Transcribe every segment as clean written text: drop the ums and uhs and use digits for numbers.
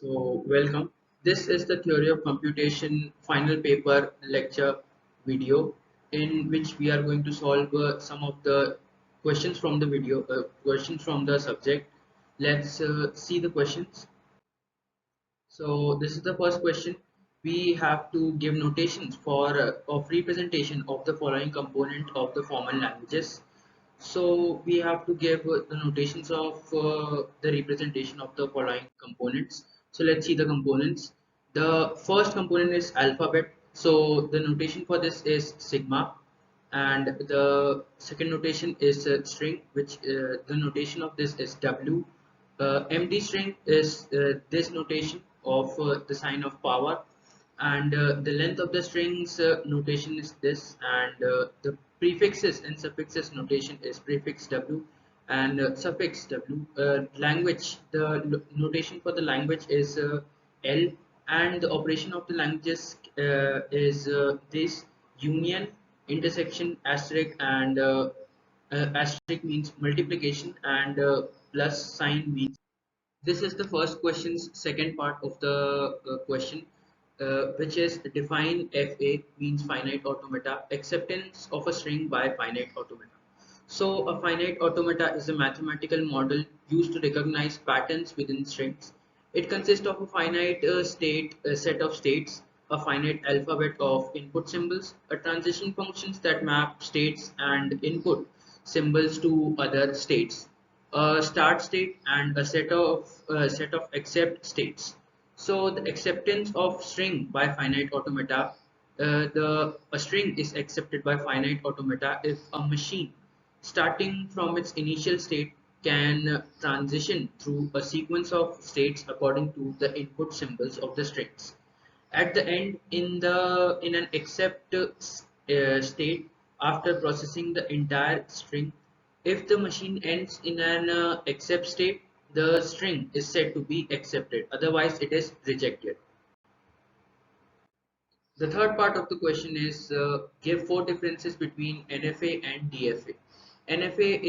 Welcome. This is the Theory of Computation final paper lecture video in which we are going to solve some of the questions from the video, questions from the subject. Let's see the questions. So this is the first question. We have to give notations for of representation of the following component of the formal languages. So we have to give the notations of the representation of the following components. So let's see the components. The first component is alphabet. So the notation for this is sigma, and the second notation is string, which the notation of this is w. Empty string is this notation of the sign of power, and the length of the strings notation is this, and the prefixes and suffixes notation is prefix w and suffix w. Language, the notation for the language is l, and the operation of the languages is this: union, intersection, asterisk, and asterisk means multiplication, and plus sign means. This is the first question's second part of the question, which is define FA means finite automata, acceptance of a string by finite automata. So a finite automata is a mathematical model used to recognize patterns within strings. It consists of a finite set of states, a finite alphabet of input symbols, a transition functions that map states and input symbols to other states, a start state, and a set of accept states. So the acceptance of string by finite automata, the a string is accepted by finite automata if a machine starting from its initial state can transition through a sequence of states according to the input symbols of the strings. At the end, in an accept state, after processing the entire string, if the machine ends in an accept state, the string is said to be accepted, otherwise it is rejected. The third part of the question is give four differences between NFA and DFA. NFA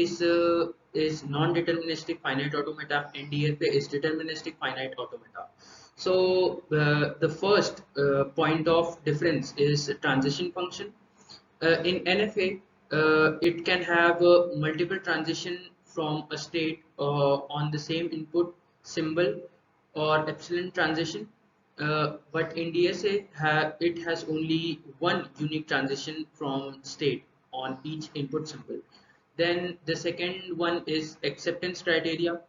is non-deterministic finite automata, and DFA is deterministic finite automata. So the first point of difference is transition function. In NFA, it can have multiple transition from a state on the same input symbol or epsilon transition, but in DSA it has only one unique transition from state on each input symbol. Then the second one is acceptance criteria.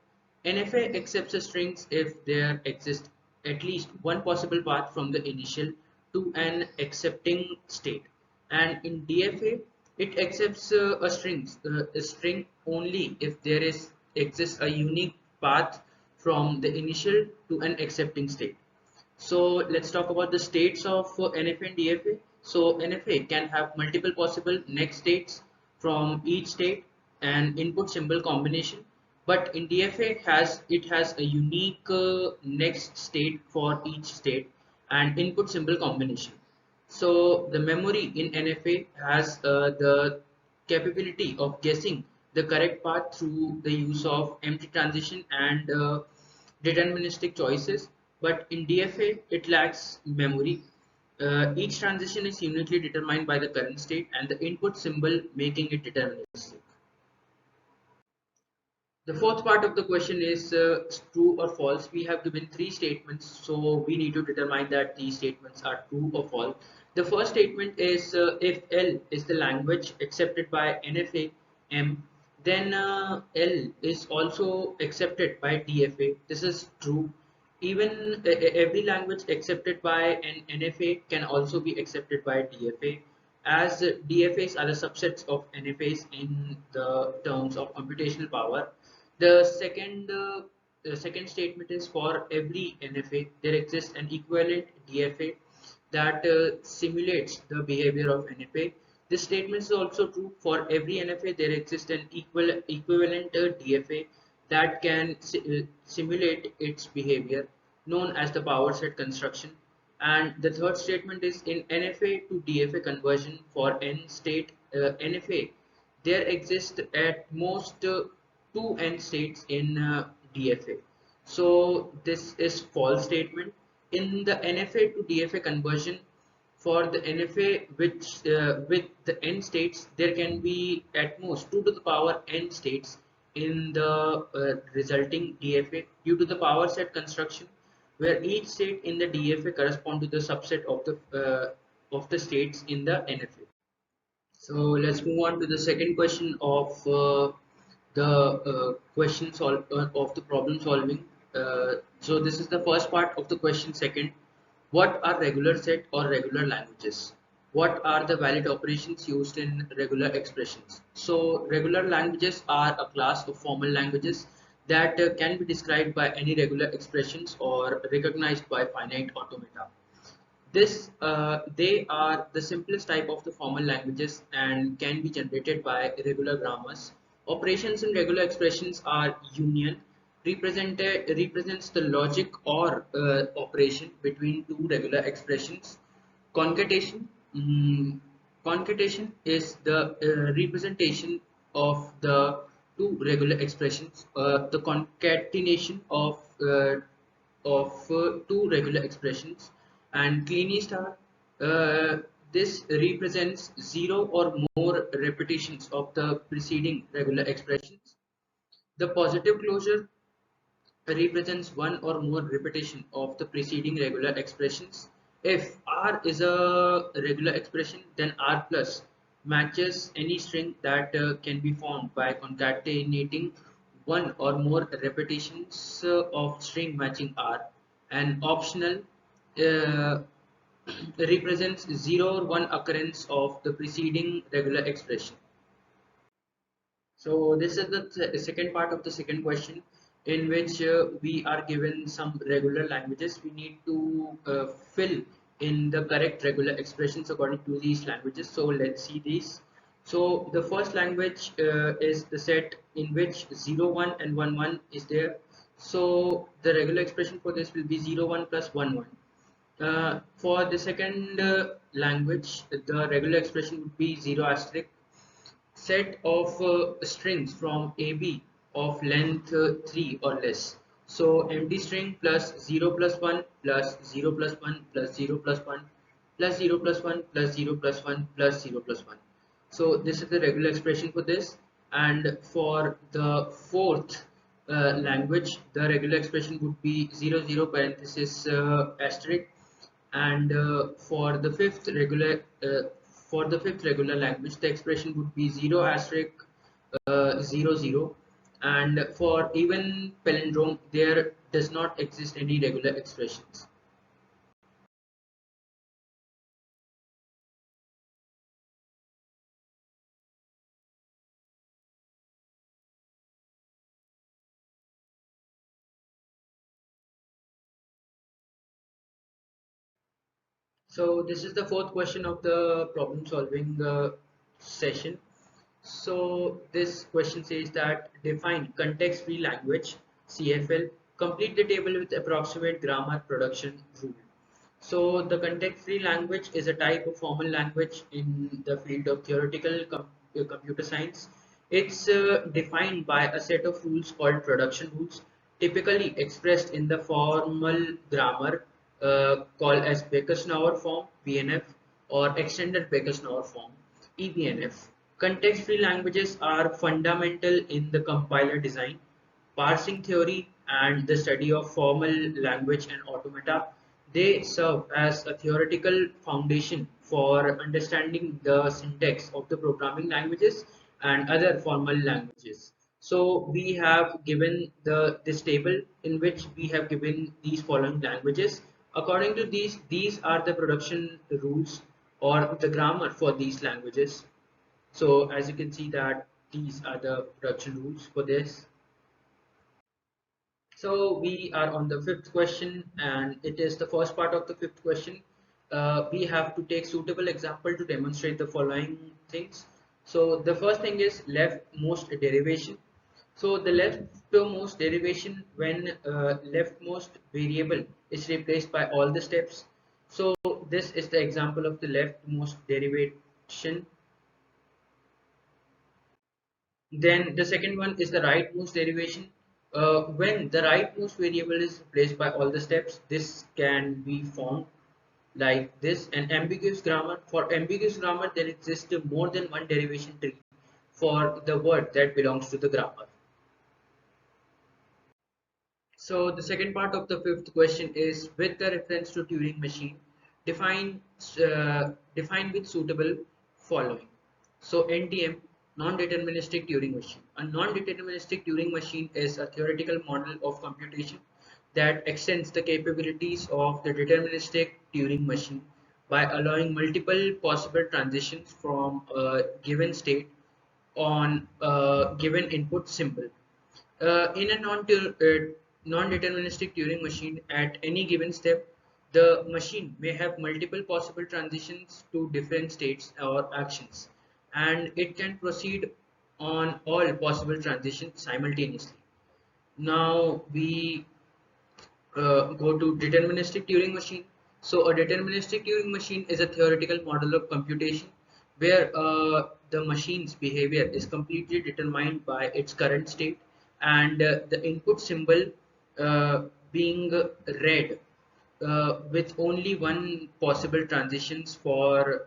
NFA accepts the strings if there exists at least one possible path from the initial to an accepting state, and in DFA it accepts a string only if there exists a unique path from the initial to an accepting state. So let's talk about the states of NFA and DFA. So NFA can have multiple possible next states from each state and input symbol combination, but in DFA it has a unique next state for each state and input symbol combination. So the memory in NFA has the capability of guessing the correct path through the use of empty transition and deterministic choices, but in DFA it lacks memory. Each transition is uniquely determined by the current state and the input symbol, making it deterministic. The fourth part of the question is true or false. We have given three statements, so we need to determine that these statements are true or false. The first statement is if L is the language accepted by NFA M, then L is also accepted by DFA. This is true. Even every language accepted by an NFA can also be accepted by DFA, as DFAs are the subsets of NFAs in the terms of computational power. The second statement is for every NFA there exists an equivalent DFA that simulates the behavior of NFA. This statement is also true for every NFA there exists an equivalent DFA that can simulate its behavior, known as the power set construction. And the third statement is in NFA to DFA conversion for n state NFA there exist at most two end states in DFA. So this is false statement. In the NFA to DFA conversion, for the NFA which with the n states, there can be at most 2 to the power n states in the resulting DFA due to the power set construction, where each state in the DFA correspond to the subset of the states in the NFA. So let's move on to the second question of the of the problem solving. So this is the first part of the question. Second, what are regular set or regular languages? What are the valid operations used in regular expressions? So regular languages are a class of formal languages that can be described by any regular expressions or recognized by finite automata. They are the simplest type of the formal languages and can be generated by regular grammars. Operations in regular expressions are union, represents the logic or operation between two regular expressions. Concatenation, concatenation is the representation of the two regular expressions. The concatenation of two regular expressions. And Kleene star, uh, this represents zero or more repetitions of the preceding regular expressions. The positive closure represents one or more repetition of the preceding regular expressions. If R is a regular expression, then R plus matches any string that can be formed by concatenating one or more repetitions of string matching R. And optional uh, represents zero or one occurrence of the preceding regular expression. So this is the second part of the second question, in which we are given some regular languages. We need to fill in the correct regular expressions according to these languages. So let's see these. So the first language is the set in which 0, 1 and 1, 1 is there. So the regular expression for this will be 0, 1 plus 1, 1. For the second language, the regular expression would be 0 asterisk set of strings from AB of length 3 or less. So empty string plus 0 plus 1 plus 0 plus 1 plus 0 plus 1 plus 0 plus 1 plus 0 plus 1 plus 0 plus 1. So this is the regular expression for this. And for the fourth language, the regular expression would be 0 0 parenthesis asterisk. And for the fifth regular language, the expression would be 0 asterisk 0 0. And for even palindrome, there does not exist any regular expressions. So this is the fourth question of the problem solving session. So this question says that define context-free language CFL. Complete the table with approximate grammar production rule. So the context-free language is a type of formal language in the field of theoretical computer science. It's defined by a set of rules called production rules, typically expressed in the formal grammar called as Baker-Snauer form (BNF) or extended Baker-Snauer form (EBNF). Context-free languages are fundamental in the compiler design, parsing theory, and the study of formal language and automata. They serve as a theoretical foundation for understanding the syntax of the programming languages and other formal languages. So we have given this table in which we have given these following languages. According to these are the production rules or the grammar for these languages. So as you can see that these are the production rules for this. So we are on the fifth question, and it is the first part of the fifth question. We have to take suitable example to demonstrate the following things. So the first thing is leftmost derivation. So the leftmost derivation when leftmost variable is replaced by all the steps. So this is the example of the leftmost derivation. Then the second one is the rightmost derivation. When the rightmost variable is replaced by all the steps, this can be formed like this. An ambiguous grammar. For ambiguous grammar, there exists more than one derivation tree for the word that belongs to the grammar. So the second part of the fifth question is, with the reference to Turing machine, define define with suitable following. So NTM, non-deterministic Turing machine. A non-deterministic Turing machine is a theoretical model of computation that extends the capabilities of the deterministic Turing machine by allowing multiple possible transitions from a given state on a given input symbol. In a non-deterministic Turing machine, at any given step, the machine may have multiple possible transitions to different states or actions, and it can proceed on all possible transitions simultaneously. Now we go to deterministic Turing machine. So a deterministic Turing machine is a theoretical model of computation where the machine's behavior is completely determined by its current state, and the input symbol uh, being red with only one possible transition for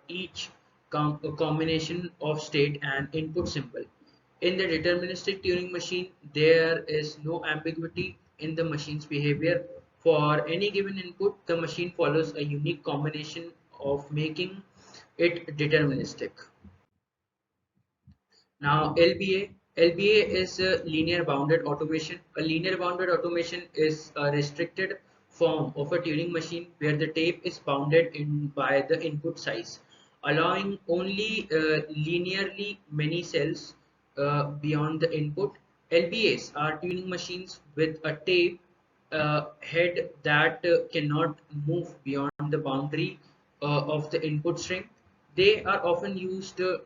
each combination of state and input symbol. In the deterministic Turing machine, there is no ambiguity in the machine's behavior. For any given input, the machine follows a unique combination of making it deterministic. Now LBA is a linear bounded automation. A linear bounded automation is a restricted form of a Turing machine where the tape is bounded in by the input size, allowing only linearly many cells beyond the input. LBAs are Turing machines with a tape head that cannot move beyond the boundary of the input string. They are often used to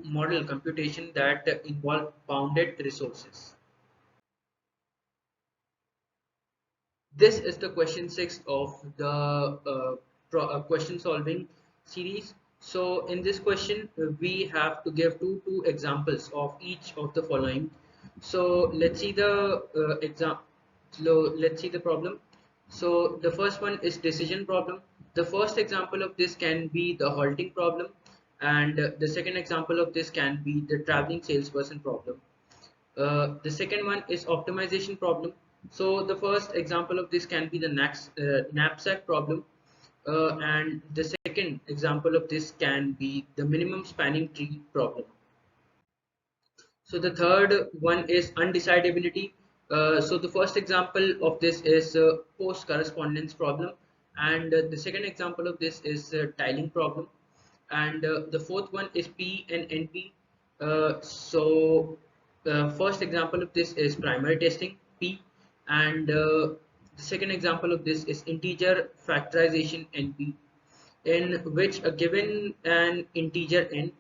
model computation that involve bounded resources. This is the question 6 of the question solving series. So in this question, we have to give two examples of each of the following. So let's see the example. So let's see the problem. So the first one is decision problem. The first example of this can be the halting problem, and the second example of this can be the traveling salesperson problem. The second one is optimization problem. So the first example of this can be the knapsack problem, and the second example of this can be the minimum spanning tree problem. So the third one is undecidability. So the first example of this is post correspondence problem, and the second example of this is tiling problem, and the fourth one is P and NP. First example of this is primary testing P, and the second example of this is integer factorization NP, in which a given an integer n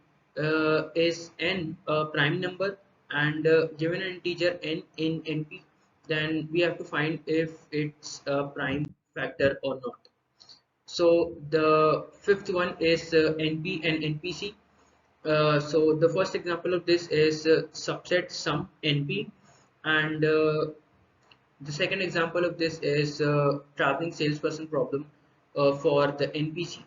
is n a prime number, and given an integer n in NP, then we have to find if it's a prime factor or not. So the fifth one is NP and NPC. So the first example of this is subset sum NP, and the second example of this is traveling salesperson problem for the NPC,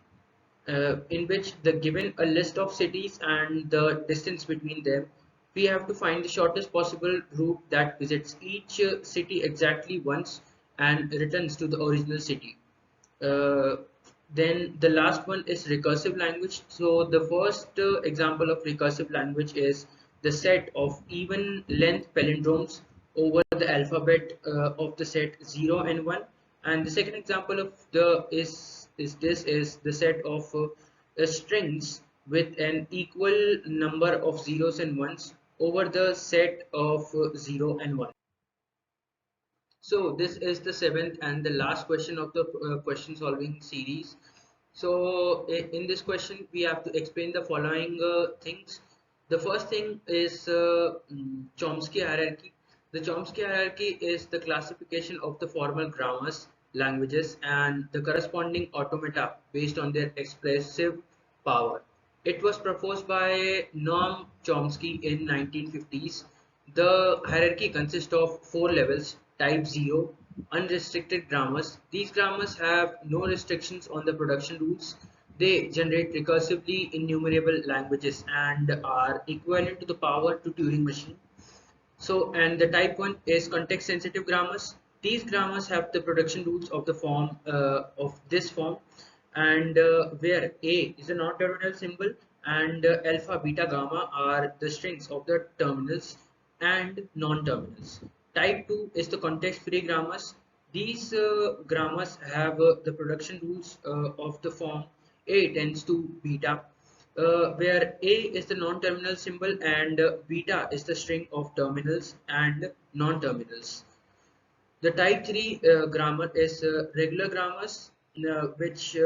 in which the given a list of cities and the distance between them, we have to find the shortest possible route that visits each city exactly once and returns to the original city. Uh, then the last one is recursive language. So the first example of recursive language is the set of even length palindromes over the alphabet of the set 0 and 1, and the second example of the set of strings with an equal number of zeros and ones over the set of 0 and 1. So this is the seventh and the last question of the question solving series. So in this question we have to explain the following things. The first thing is Chomsky hierarchy. The Chomsky hierarchy is the classification of the formal grammars, languages, and the corresponding automata based on their expressive power. It was proposed by Noam Chomsky in 1950s. The hierarchy consists of 4 levels. Type 0, unrestricted grammars. These grammars have no restrictions on the production rules. They generate recursively innumerable languages and are equivalent to the power to Turing machine. So, and the type 1 is context sensitive grammars. These grammars have the production rules of the form of this form, and where A is a non-terminal symbol and alpha, beta, gamma are the strings of the terminals and non-terminals. Type 2 is the context free grammars. These grammars have the production rules of the form A tends to beta, where A is the non-terminal symbol and beta is the string of terminals and non-terminals. The type 3 grammar is regular grammars, which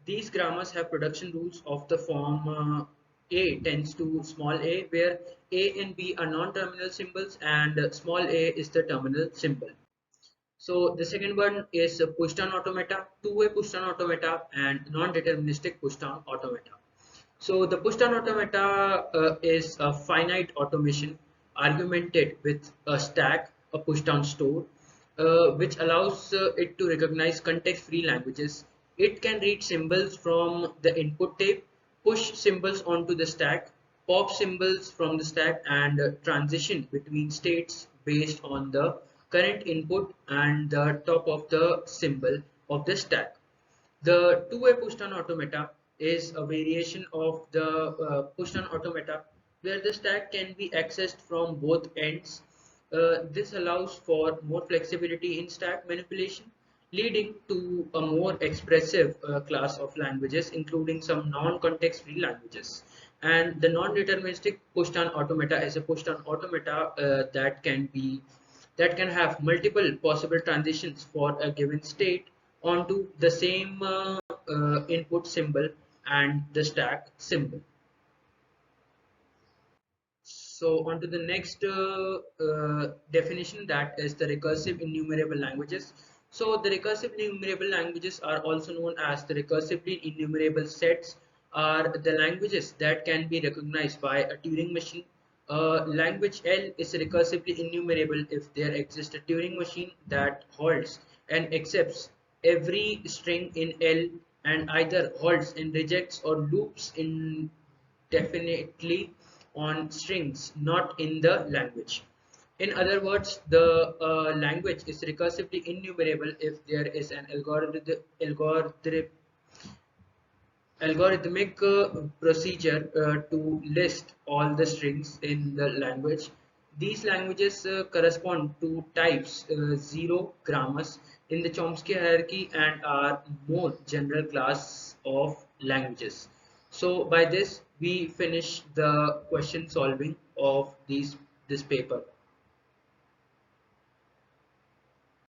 these grammars have production rules of the form A tends to small a, where A and B are non-terminal symbols and small a is the terminal symbol. So the second one is push-down automata, two-way push-down automata and non-deterministic push-down automata. So the push-down automata is a finite automation argumented with a stack, a push-down store, which allows it to recognize context-free languages. It can read symbols from the input tape, push symbols onto the stack, pop symbols from the stack, and transition between states based on the current input and the top of the symbol of the stack. The two-way push-down automata is a variation of the push-down automata where the stack can be accessed from both ends. This allows for more flexibility in stack manipulation, leading to a more expressive class of languages, including some non-context free languages. And the non-deterministic push-down automata is a push-down automata that can have multiple possible transitions for a given state onto the same input symbol and the stack symbol. So on to the next definition, that is the recursive enumerable languages. So the recursive enumerable languages are also known as the recursively enumerable sets, are the languages that can be recognized by a Turing machine. Language L is recursively enumerable if there exists a Turing machine that holds and accepts every string in L and either holds and rejects or loops indefinitely on strings not in the language. In other words, the language is recursively enumerable if there is an algorithmic procedure to list all the strings in the language. These languages correspond to types 0 grammars in the Chomsky hierarchy and are more general class of languages. So by this we finish the question solving of this paper.